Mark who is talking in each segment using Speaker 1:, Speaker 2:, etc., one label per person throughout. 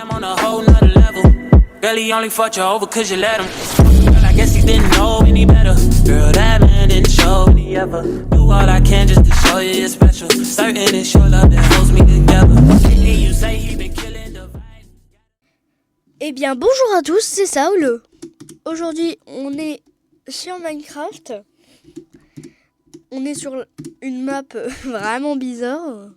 Speaker 1: I'm on a whole nother level. Girl, he only fucked you over cause you let him. Girl, I guess he didn't know any better. Girl, that man didn't show me ever. Do all I can just to show you you're special. Certain it's your love that holds me together. And you say he been killing the vibe.
Speaker 2: Eh bien, bonjour à tous, c'est Saul. Aujourd'hui, on est sur Minecraft. On est sur une map vraiment bizarre.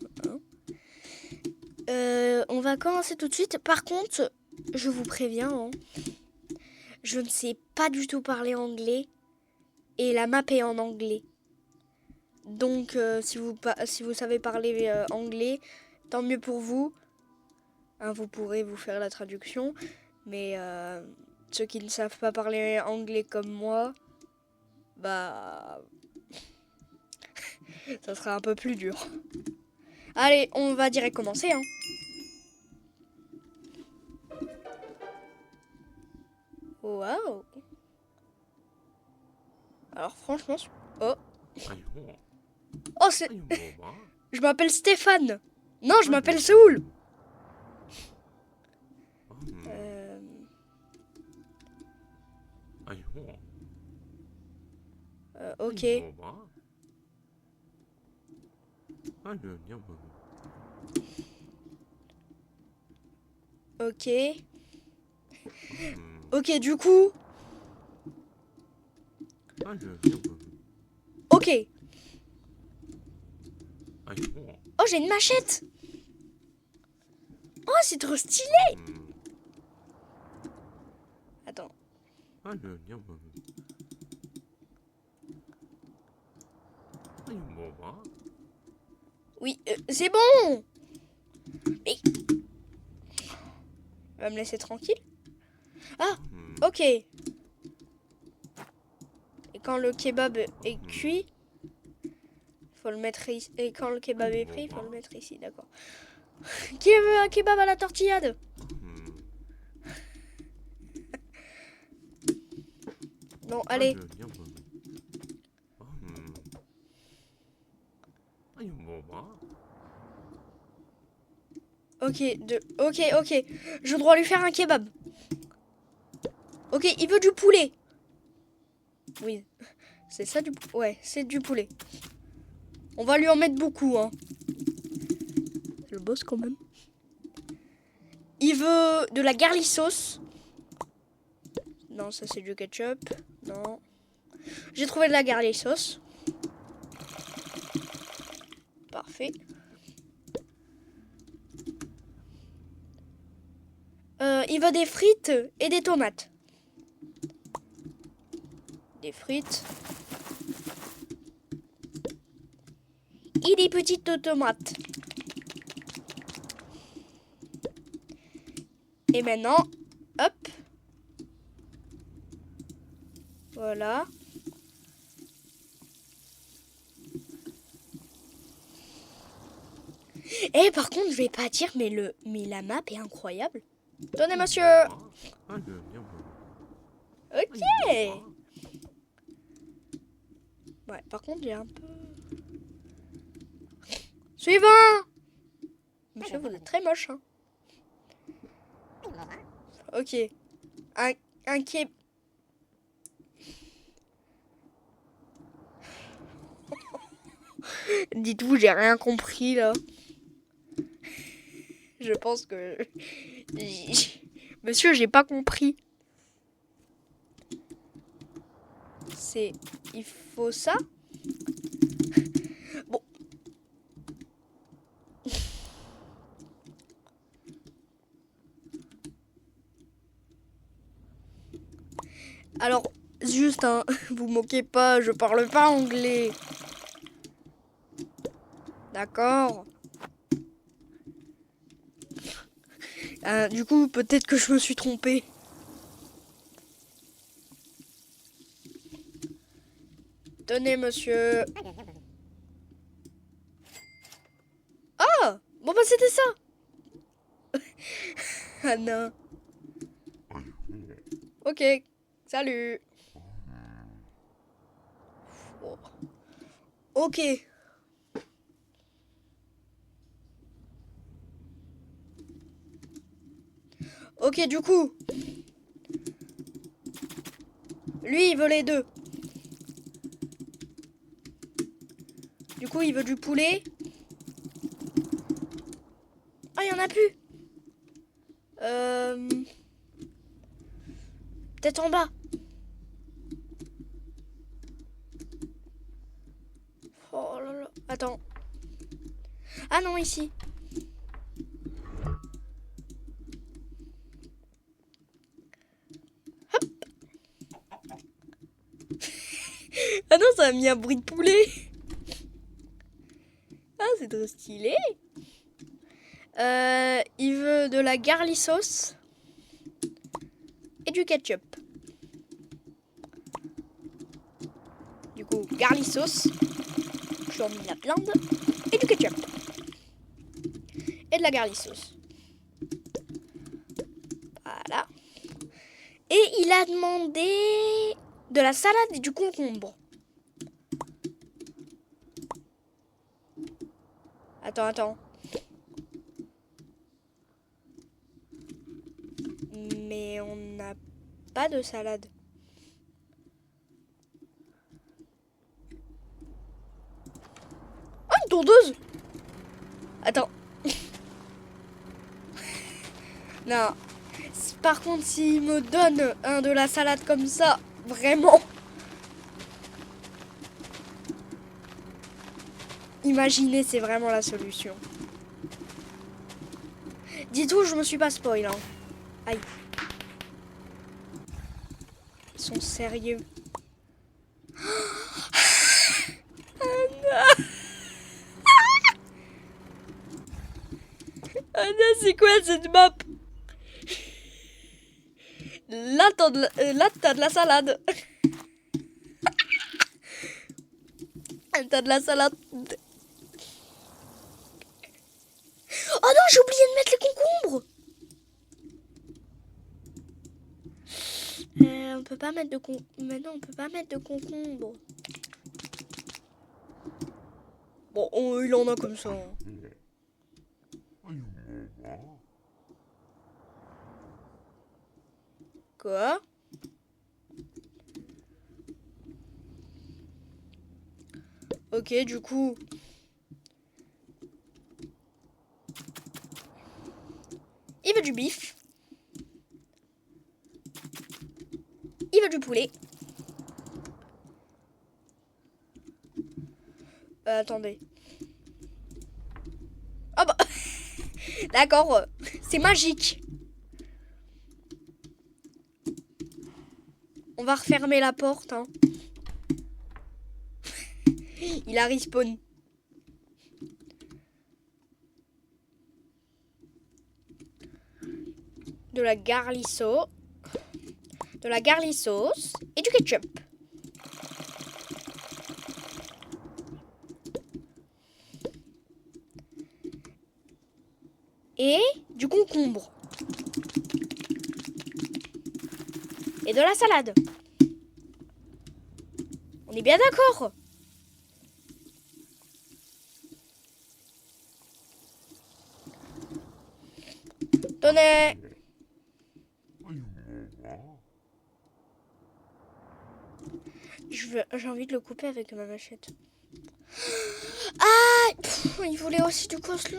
Speaker 2: On va commencer tout de suite. Par contre, je vous préviens, je ne sais pas du tout parler anglais. Et la map est en anglais. Donc, si vous savez parler anglais, tant mieux pour vous. Vous pourrez vous faire la traduction. Mais ceux qui ne savent pas parler anglais comme moi, bah, ça sera un peu plus dur. Allez, on va direct commencer. Waouh. Alors franchement, oh, c'est. Je m'appelle Stéphane. Non, je m'appelle Saoul. Ok. Ok. Ok, du coup. Ok. Oh, j'ai une machette. Oh, c'est trop stylé. Attends. Oui, c'est bon. Mais... va me laisser tranquille. Ah, ok. Et quand le kebab est cuit, faut le mettre ici. Et quand le kebab est pris, il faut le mettre ici, d'accord. Qui veut un kebab à la tortillade? Bon, allez. Ok. Je dois lui faire un kebab. Ok, il veut du poulet. Oui, c'est ça du poulet. Ouais, c'est du poulet. On va lui en mettre beaucoup, C'est le boss quand même. Il veut de la garlic sauce. Non, ça c'est du ketchup. Non. J'ai trouvé de la garlic sauce. Parfait. Il veut des frites et des tomates. Des frites. Et des petites tomates. Et maintenant, hop. Voilà. Et par contre, je vais pas dire, mais la map est incroyable. Tenez, monsieur. Ok. Ouais, par contre, j'ai un peu... Suivant. Monsieur, vous êtes très moche, Ok. Un keb... Dites-vous, j'ai rien compris, là. Je pense que... Monsieur, j'ai pas compris. C'est... Il faut ça. Bon. Alors, juste, vous moquez pas, je parle pas anglais. D'accord. Du coup, peut-être que je me suis trompée. Tenez, monsieur. Ah, bon bah c'était ça. Ah non. Ok, salut. Oh. Ok. Ok, du coup. Lui, il veut les deux. Du coup, il veut du poulet. Ah, il y en a plus. Peut-être en bas. Oh là là. Attends. Ah non, ici. Hop. Ah non, ça a mis un bruit de poulet. Ah, c'est trop stylé. Il veut de la garlic sauce et du ketchup. Du coup, garlic sauce. Je lui ai mis la viande et du ketchup. Et de la garlic sauce. Voilà. Et il a demandé de la salade et du concombre. Attends. Mais on n'a pas de salade. Oh, une tondeuse! Attends. Non. Par contre, s'il me donne de la salade comme ça, vraiment. Imaginez, c'est vraiment la solution. Dis-toi, je me suis pas spoil. Hein. Aïe. Ils sont sérieux. Anna, c'est quoi cette map? Là, t'as de la salade. T'as de la salade. Oh non, j'ai oublié de mettre les concombres. On peut pas mettre de Maintenant, on peut pas mettre de concombres. Bon, il en a comme ça. Quoi? Ok, du coup... Il veut du bif. Il veut du poulet. Attendez. Ah bah... D'accord, c'est magique. On va refermer la porte. Hein. Il a respawn. De la garlic sauce. De la garlic sauce et du ketchup. Et du concombre. Et de la salade. On est bien d'accord? Tenez. J'ai envie de le couper avec ma machette. Ah, il voulait aussi du couscous.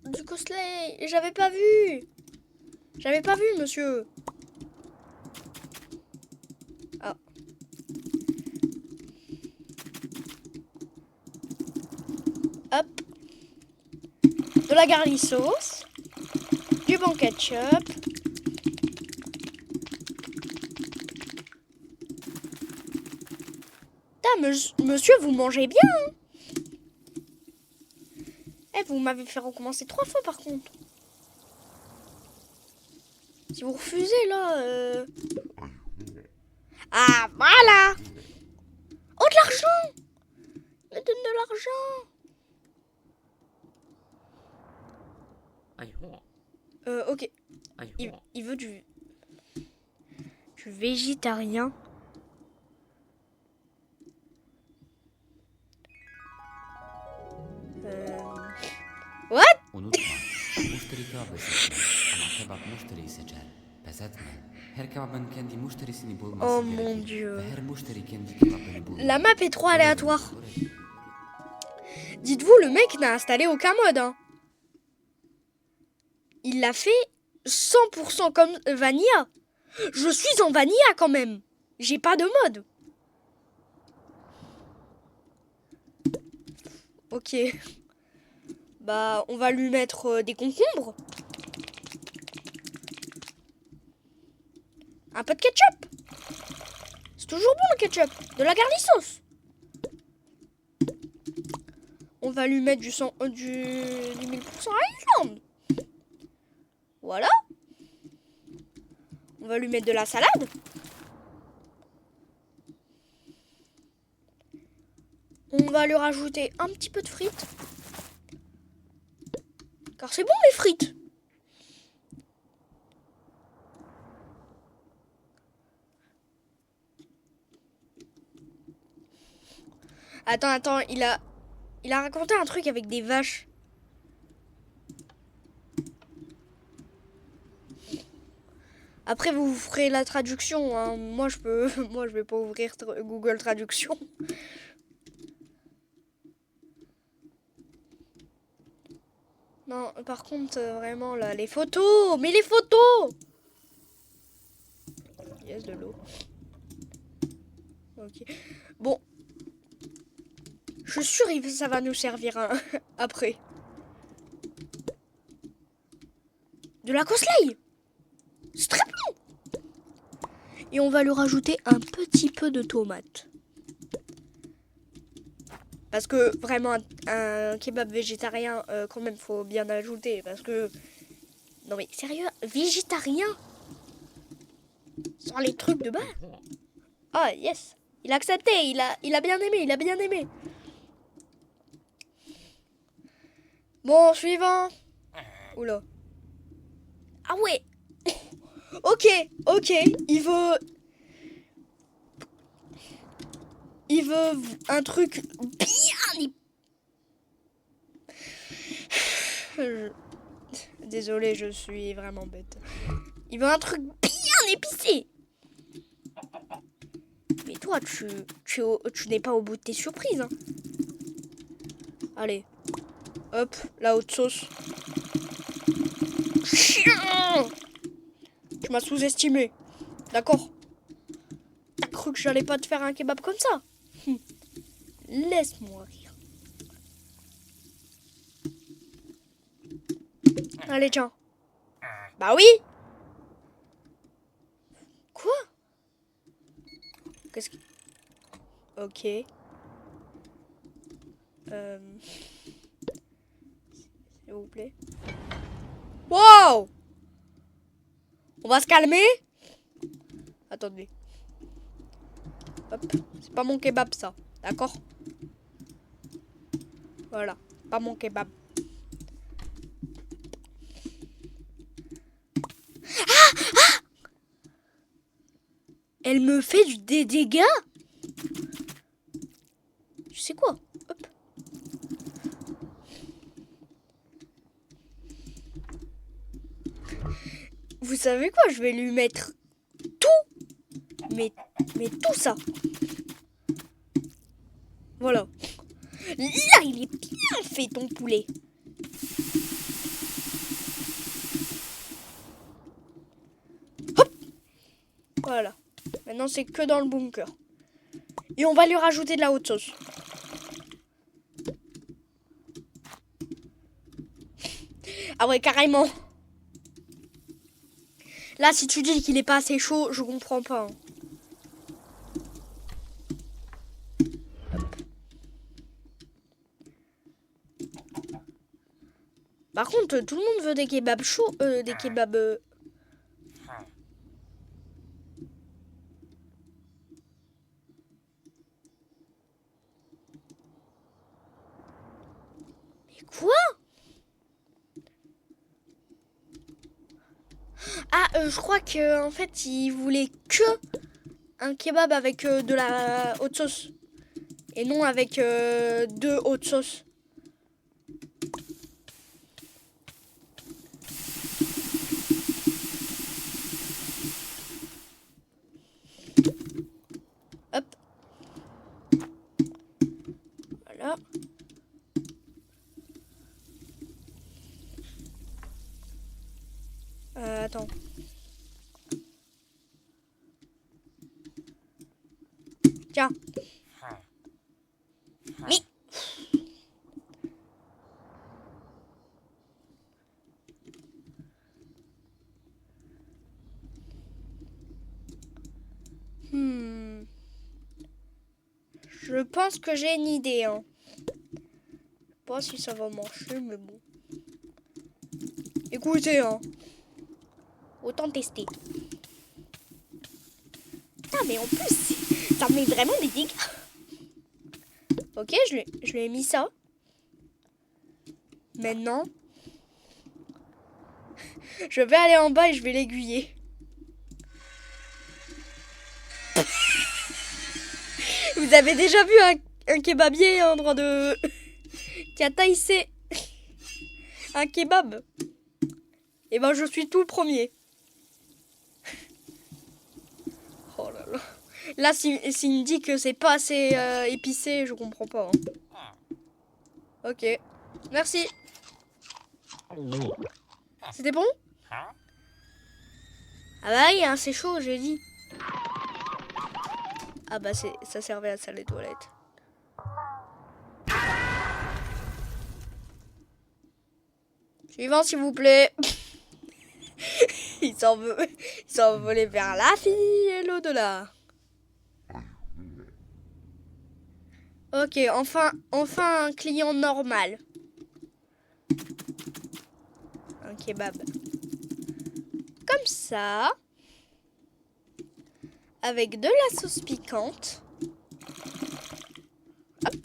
Speaker 2: Du couscous. J'avais pas vu. J'avais pas vu, monsieur. Ah. Hop. De la garlic sauce. Du bon ketchup. Monsieur, vous mangez bien. Hein. Vous m'avez fait recommencer 3 fois par contre. Si vous refusez là... Ah voilà. Oh, de l'argent. Me donne de l'argent. Ok. Il veut du végétarien. What?
Speaker 3: ونطلع مشتري كابس أنا كباب مشتري سجل
Speaker 2: Oh mon dieu. La map est trop aléatoire. Dites-vous, le mec n'a installé aucun mode. Hein. Il l'a fait 100% comme Vanilla. Je suis en Vanilla quand même. J'ai pas de mode. Ok. Bah, on va lui mettre des concombres. Un peu de ketchup. C'est toujours bon le ketchup. De la garlic sauce. On va lui mettre du 1000% Iceland. Voilà. On va lui mettre de la salade. On va lui rajouter un petit peu de frites. Car c'est bon les frites. Attends, il a raconté un truc avec des vaches. Après, vous ferez la traduction. Hein. Moi, je vais pas ouvrir Google Traduction. Non, par contre, vraiment, là, les photos. Mais les photos. Yes, de l'eau. Ok. Bon. Je suis sûre que ça va nous servir hein, après. De la coslaye. C'est très bon. Et on va lui rajouter un petit peu de tomate. Parce que vraiment, un kebab végétarien, quand même, faut bien ajouter. Parce que... Non mais sérieux, végétarien sans les trucs de base. Ah, yes. Il a accepté, il a bien aimé, Bon, suivant. Oula. Ah ouais. Ok. Il veut un truc bien... Désolée, je suis vraiment bête. Il veut un truc bien épicé. Mais toi, tu n'es pas au bout de tes surprises. Hein. Allez. Hop, la haute sauce. Chien! Tu m'as sous-estimé. D'accord? T'as cru que j'allais pas te faire un kebab comme ça? Laisse-moi rire. Allez, tiens. Bah oui! Quoi? Qu'est-ce que... Ok. S'il vous plaît. Wow! On va se calmer. Attendez. Hop. C'est pas mon kebab, ça. D'accord? Voilà. Pas mon kebab. Ah! Elle me fait des dégâts? Tu sais quoi? Hop. Vous savez quoi? Je vais lui mettre tout. Mais tout ça. Voilà. Là, il est bien fait, ton poulet. Hop. Voilà. Maintenant, c'est que dans le bunker. Et on va lui rajouter de la haute sauce. Ah ouais, carrément. Là, si tu dis qu'il est pas assez chaud, je comprends pas. Hein. Par contre, tout le monde veut des kebabs chauds, des kebabs... Mais quoi? Ah, je crois que en fait, il voulait que un kebab avec de la haute sauce. Et non avec 2 hautes sauces. Attends. Tiens. Mais... Je pense que j'ai une idée, hein. Je sais pas si ça va marcher, mais bon. Écoutez, hein. Autant tester. Ah, mais en plus, ça met vraiment des dégâts. Ok, je lui ai mis ça. Maintenant, je vais aller en bas et je vais l'aiguiller. Vous avez déjà vu un kebabier en train de... qui a taillé un kebab? Et ben, je suis tout premier. Oh là là. Là, s'il me dit que c'est pas assez épicé, je comprends pas. Hein. Ok. Merci. C'était bon? Ah bah oui, hein, c'est chaud, j'ai dit. Ah bah ça servait à ça les toilettes. Suivant, s'il vous plaît. Il s'en volait vers la fille et l'au-delà. Ok, enfin un client normal. Un kebab. Comme ça. Avec de la sauce piquante. Hop.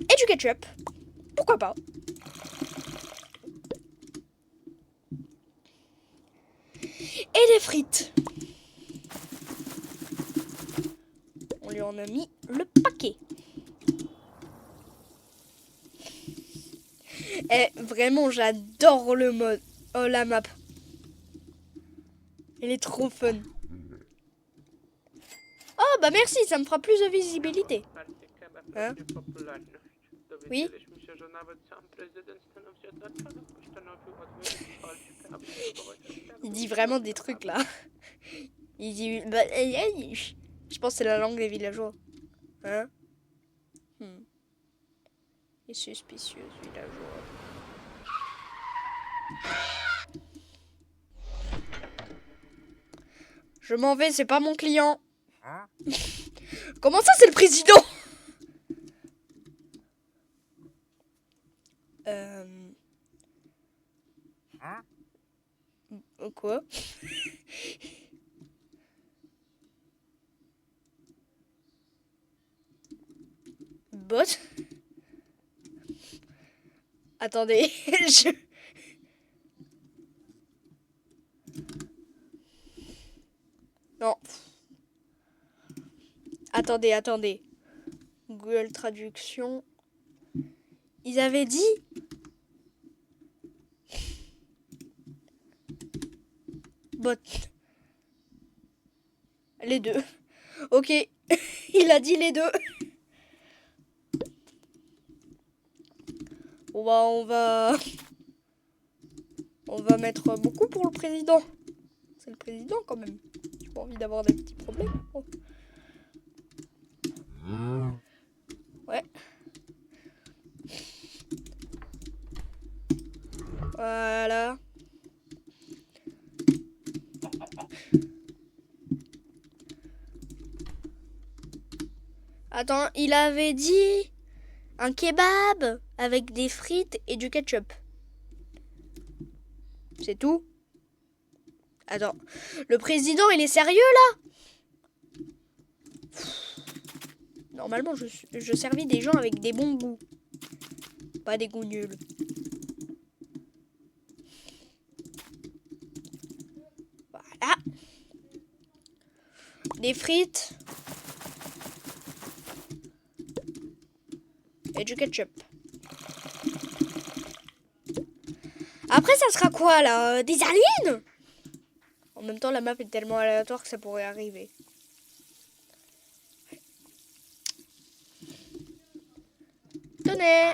Speaker 2: Et du ketchup. Pourquoi pas? Et des frites. On lui en a mis le paquet. Et vraiment, j'adore le mode. Oh, la map. Elle est trop fun. Oh, bah merci, ça me fera plus de visibilité. Hein? Oui? Il dit vraiment des trucs là. Il dit... Bah, je pense que c'est la langue des villageois. Hein? Et suspicieux villageois. Je m'en vais, c'est pas mon client. Hein? Comment ça, c'est le président? Hein? Quoi? Bot? Attendez, Non. Attendez. Google Traduction. Ils avaient dit... Bot. Les deux. Ok. Il a dit les deux. On va mettre beaucoup pour le président. C'est le président quand même. J'ai pas envie d'avoir des petits problèmes. Oh. Ouais. Voilà. Attends, il avait dit un kebab avec des frites et du ketchup. C'est tout? Attends, le président, il est sérieux là? Normalement, je servis des gens avec des bons goûts. Pas des goûts nuls. Voilà. Des frites. Et du ketchup. Après, ça sera quoi là? Des aliens? En même temps, la map est tellement aléatoire que ça pourrait arriver. Tenez.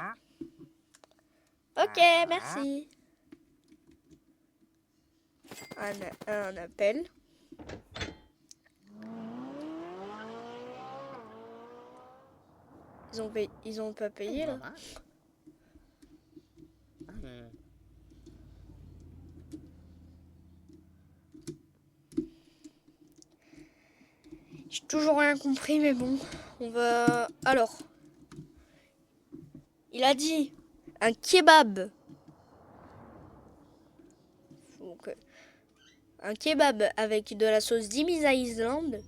Speaker 2: Ok, merci. un appel. Ils ont pas payé là. J'ai toujours rien compris, mais bon, on va. Alors, il a dit un kebab. Donc, un kebab avec de la sauce d'Ibisa Island.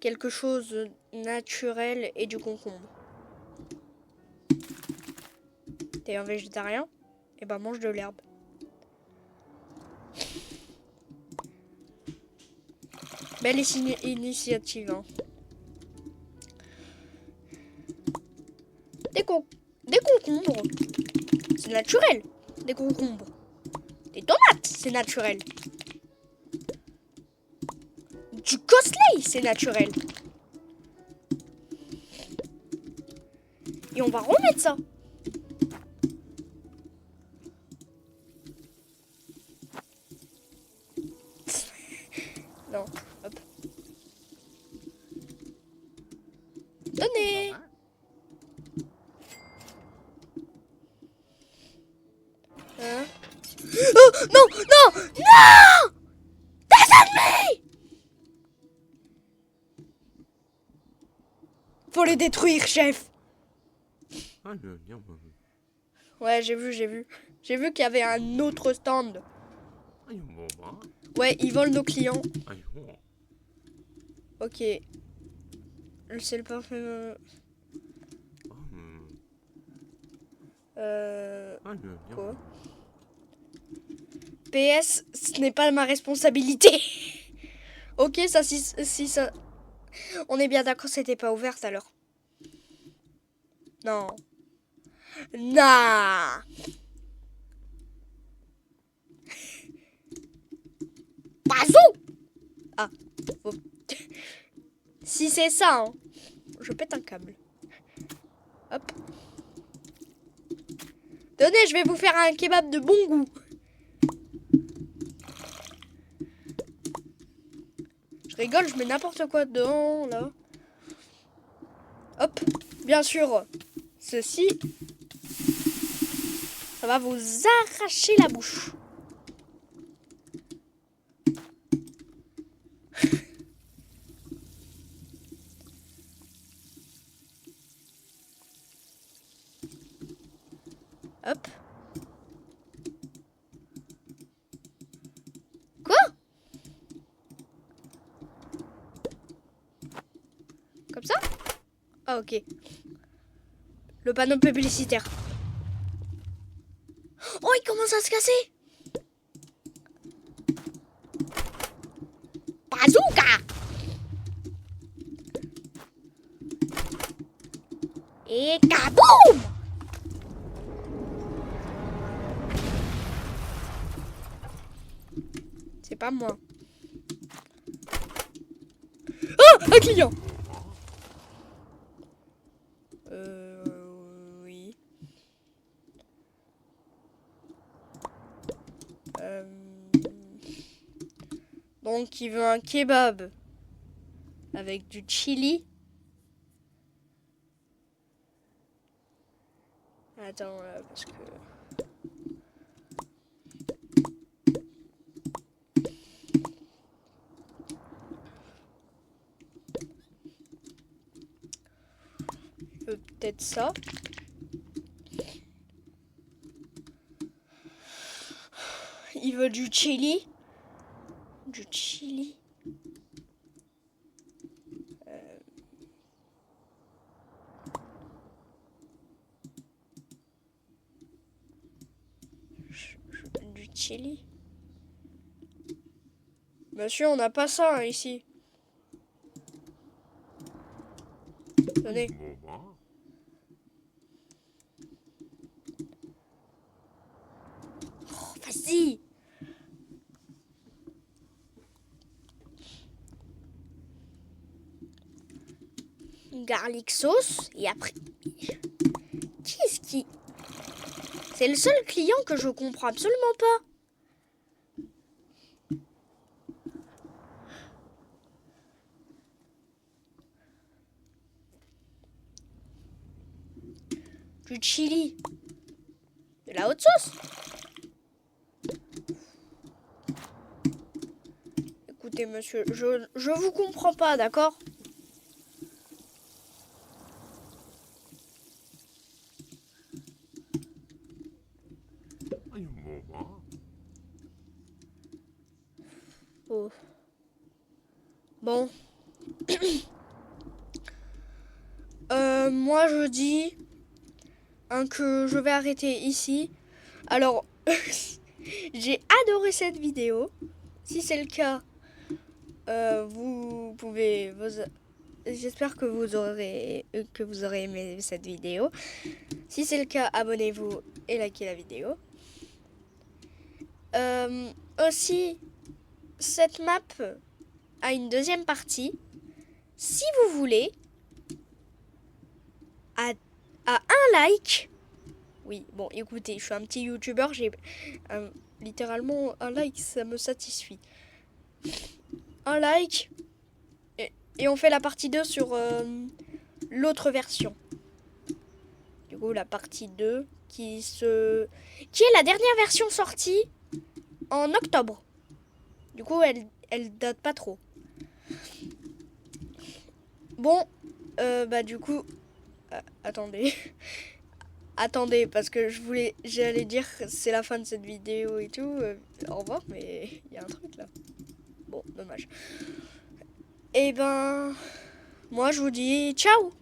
Speaker 2: Quelque chose de naturel et du concombre. T'es un végétarien? Eh ben mange de l'herbe. Belle initiative. Hein. Des concombres, c'est naturel. Des concombres. Des tomates, c'est naturel. Du cosplay, c'est naturel. Et on va remettre ça. Non, hop. Donnez. Hein? Oh, non, non, non! Des ennemis! Faut les détruire, chef. Ouais, j'ai vu. J'ai vu qu'il y avait un autre stand. Ouais, ils volent nos clients. Ok. C'est le parfait. Quoi? PS, ce n'est pas ma responsabilité. Ok, ça, si ça... On est bien d'accord, c'était pas ouverte alors. Non. Non. Bazou. Ah. Faut... Si c'est ça, hein, je pète un câble. Hop. Tenez, je vais vous faire un kebab de bon goût. Je rigole, je mets n'importe quoi dedans, là. Hop. Bien sûr, ceci, ça va vous arracher la bouche. Hop. Quoi? Comme ça? Ah, ok. Le panneau publicitaire. Oh, il commence à se casser. Bazooka! Et kaboum! C'est pas moi. Oh, un client! Oui. Donc, il veut un kebab avec du chili. Attends, parce que... Peut-être ça. Il veut du chili. Du chili. Du chili. Monsieur, on n'a pas ça hein, ici. Tenez. Oh, vas-y. Garlic sauce. Et après... Qu'est-ce qui... C'est le seul client que je comprends absolument pas. Du chili. De la haute sauce. Écoutez, monsieur, je vous comprends pas, d'accord? Oh. Bon. Moi, je dis que je vais arrêter ici. Alors, j'ai adoré cette vidéo. Si c'est le cas, vous pouvez... J'espère que vous aurez aimé cette vidéo. Si c'est le cas, abonnez-vous et likez la vidéo. Aussi, cette map a une deuxième partie. Si vous voulez, à un like. Oui, bon, écoutez, je suis un petit youtubeur, j'ai littéralement un like, ça me satisfait. Un like et on fait la partie 2 sur l'autre version. Du coup, la partie 2 qui est la dernière version sortie en octobre. Du coup, elle date pas trop. Bon, bah du coup, attendez. Attendez, parce que j'allais dire c'est la fin de cette vidéo et tout. Au revoir, mais il y a un truc là. Bon, dommage. Et ben, moi je vous dis ciao.